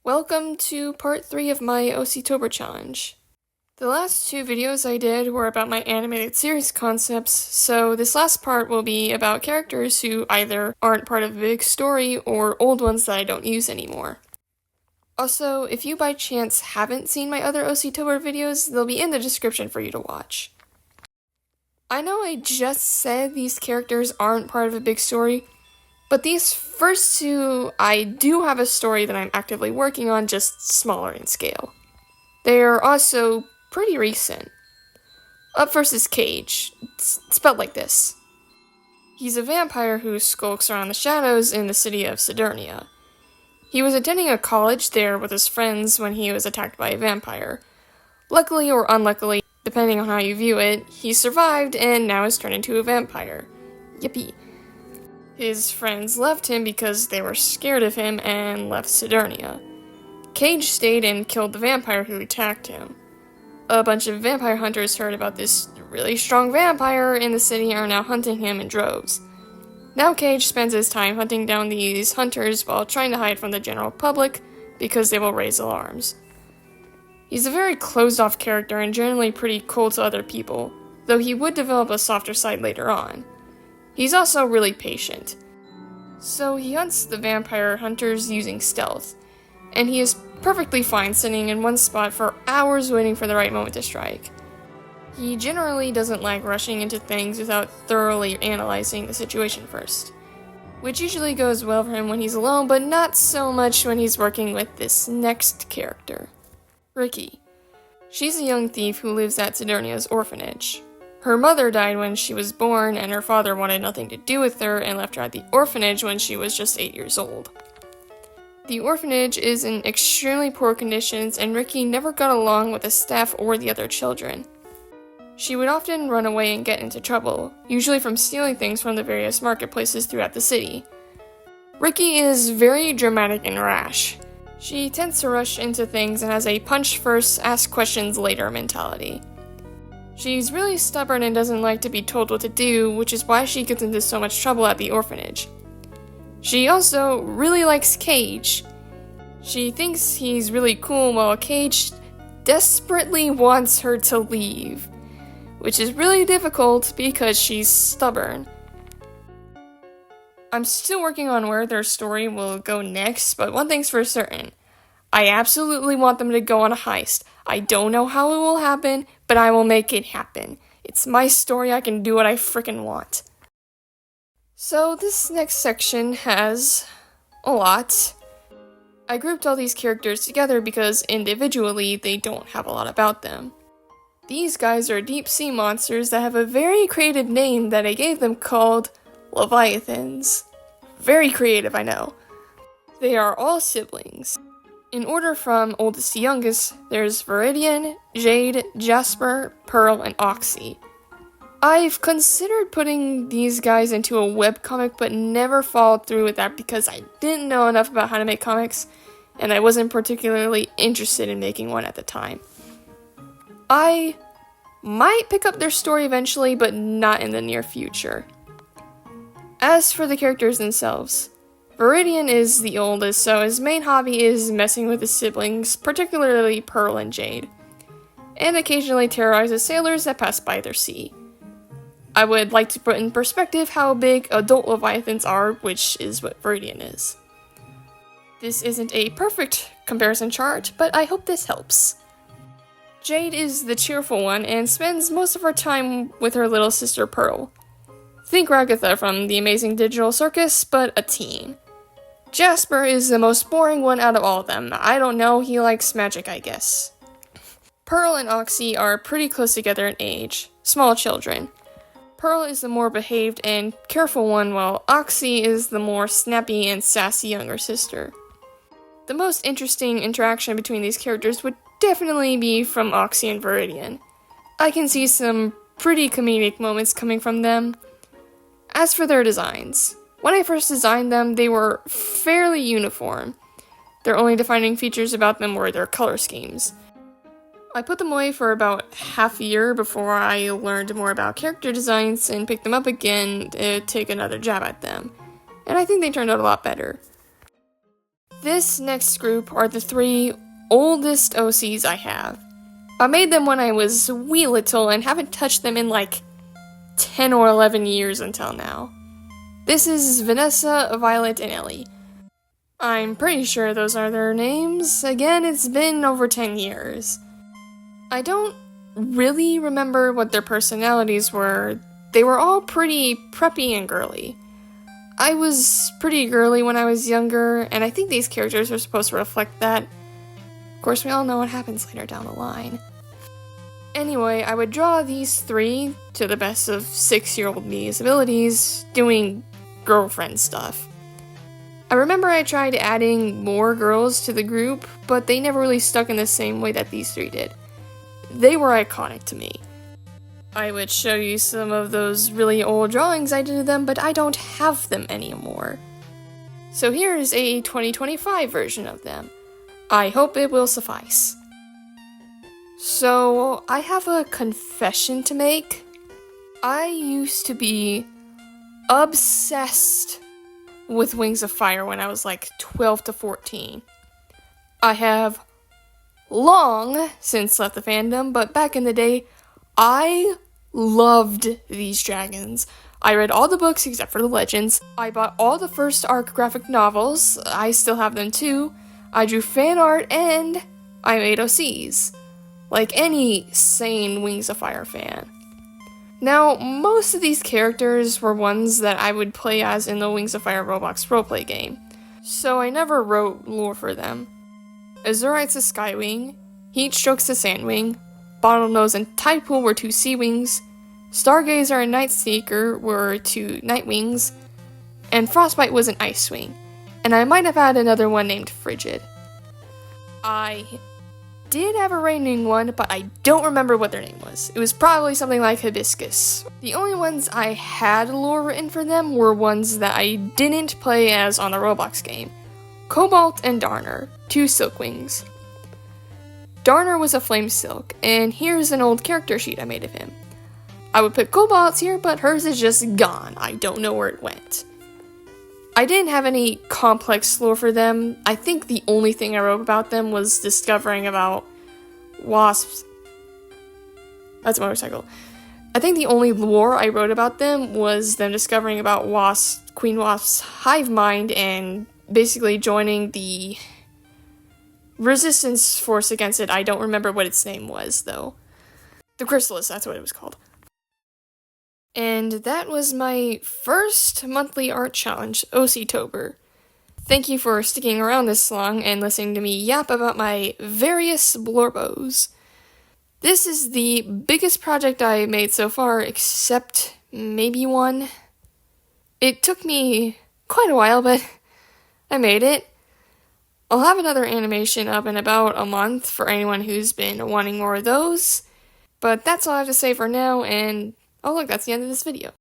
Welcome to part 3 of my tober challenge. The last 2 videos I did were about my animated series concepts, so this last part will be about characters who either aren't part of a big story or old ones that I don't use anymore. Also, if you by chance haven't seen my other tober videos, they'll be in the description for you to watch. I know I just said these characters aren't part of a big story, but these first 2, I do have a story that I'm actively working on, just smaller in scale. They are also pretty recent. Up first is Cage. It's spelled like this. He's a vampire who skulks around the shadows in the city of Sidernia. He was attending a college there with his friends when he was attacked by a vampire. Luckily or unluckily, depending on how you view it, he survived and now is turned into a vampire. Yippee. His friends left him because they were scared of him and left Sidernia. Cage stayed and killed the vampire who attacked him. A bunch of vampire hunters heard about this really strong vampire in the city and are now hunting him in droves. Now Cage spends his time hunting down these hunters while trying to hide from the general public because they will raise alarms. He's a very closed-off character and generally pretty cold to other people, though he would develop a softer side later on. He's also really patient. So he hunts the vampire hunters using stealth, and he is perfectly fine sitting in one spot for hours waiting for the right moment to strike. He generally doesn't like rushing into things without thoroughly analyzing the situation first, which usually goes well for him when he's alone, but not so much when he's working with this next character. Ricky. She's a young thief who lives at Sidernia's orphanage. Her mother died when she was born, and her father wanted nothing to do with her and left her at the orphanage when she was just 8 years old. The orphanage is in extremely poor conditions, and Ricky never got along with the staff or the other children. She would often run away and get into trouble, usually from stealing things from the various marketplaces throughout the city. Ricky is very dramatic and rash. She tends to rush into things and has a punch first, ask questions later mentality. She's really stubborn and doesn't like to be told what to do, which is why she gets into so much trouble at the orphanage. She also really likes Cage. She thinks he's really cool while Cage desperately wants her to leave, which is really difficult because she's stubborn. I'm still working on where their story will go next, but one thing's for certain. I absolutely want them to go on a heist. I don't know how it will happen, but I will make it happen. It's my story, I can do what I frickin' want. So this next section has a lot. I grouped all these characters together because individually they don't have a lot about them. These guys are deep sea monsters that have a very creative name that I gave them called Leviathans. Very creative, I know. They are all siblings. In order from oldest to youngest, there's Viridian, Jade, Jasper, Pearl, and Oxy. I've considered putting these guys into a webcomic, but never followed through with that because I didn't know enough about how to make comics, and I wasn't particularly interested in making one at the time. I might pick up their story eventually, but not in the near future. As for the characters themselves, Viridian is the oldest, so his main hobby is messing with his siblings, particularly Pearl and Jade, and occasionally terrorizes sailors that pass by their sea. I would like to put in perspective how big adult Leviathans are, which is what Viridian is. This isn't a perfect comparison chart, but I hope this helps. Jade is the cheerful one and spends most of her time with her little sister Pearl. Think Ragatha from The Amazing Digital Circus, but a teen. Jasper is the most boring one out of all of them. I don't know, he likes magic, I guess. Pearl and Oxy are pretty close together in age, small children. Pearl is the more behaved and careful one, while Oxy is the more snappy and sassy younger sister. The most interesting interaction between these characters would definitely be from Oxy and Viridian. I can see some pretty comedic moments coming from them. As for their designs, when I first designed them, they were fairly uniform. Their only defining features about them were their color schemes. I put them away for about half a year before I learned more about character designs and picked them up again to take another jab at them, and I think they turned out a lot better. This next group are the 3 oldest OCs I have. I made them when I was wee little and haven't touched them in like 10 or 11 years until now. This is Vanessa, Violet, and Ellie. I'm pretty sure those are their names. Again, it's been over 10 years. I don't really remember what their personalities were. They were all pretty preppy and girly. I was pretty girly when I was younger, and I think these characters are supposed to reflect that. Of course, we all know what happens later down the line. Anyway, I would draw these 3 to the best of 6-year-old me's abilities, doing girlfriend stuff. I remember I tried adding more girls to the group, but they never really stuck in the same way that these 3 did. They were iconic to me. I would show you some of those really old drawings I did of them, but I don't have them anymore. So here's a 2025 version of them. I hope it will suffice. So, I have a confession to make. I used to be obsessed with Wings of Fire when I was like 12 to 14. I have long since left the fandom, but back in the day, I loved these dragons. I read all the books except for the legends. I bought all the first arc graphic novels. I still have them too. I drew fan art and I made OCs. Like any sane Wings of Fire fan. Now, most of these characters were ones that I would play as in the Wings of Fire Roblox roleplay game, so I never wrote lore for them. Azurite's a Skywing, Heatstroke's a Sandwing, Bottlenose and Tidepool were 2 Sea Wings, Stargazer and Nightseeker were 2 Nightwings, and Frostbite was an Ice Wing, and I might have had another one named Frigid. I did have a raining one, but I don't remember what their name was. It was probably something like Hibiscus. The only ones I had lore written for them were ones that I didn't play as on the Roblox game. Cobalt and Darner, 2 Silkwings. Darner was a Flame Silk, and here's an old character sheet I made of him. I would put Cobalt's here, but hers is just gone. I don't know where it went. I didn't have any complex lore for them. I think the only thing I wrote about them was discovering about wasps. That's a motorcycle. I think the only lore I wrote about them was them discovering about Queen Wasp's hive mind and basically joining the resistance force against it. I don't remember what its name was, though. The Chrysalis, that's what it was called. And that was my first monthly art challenge, OC Tober. Thank you for sticking around this long and listening to me yap about my various blorbos. This is the biggest project I made so far, except maybe one. It took me quite a while, but I made it. I'll have another animation up in about a month for anyone who's been wanting more of those. But that's all I have to say for now, and oh look, that's the end of this video.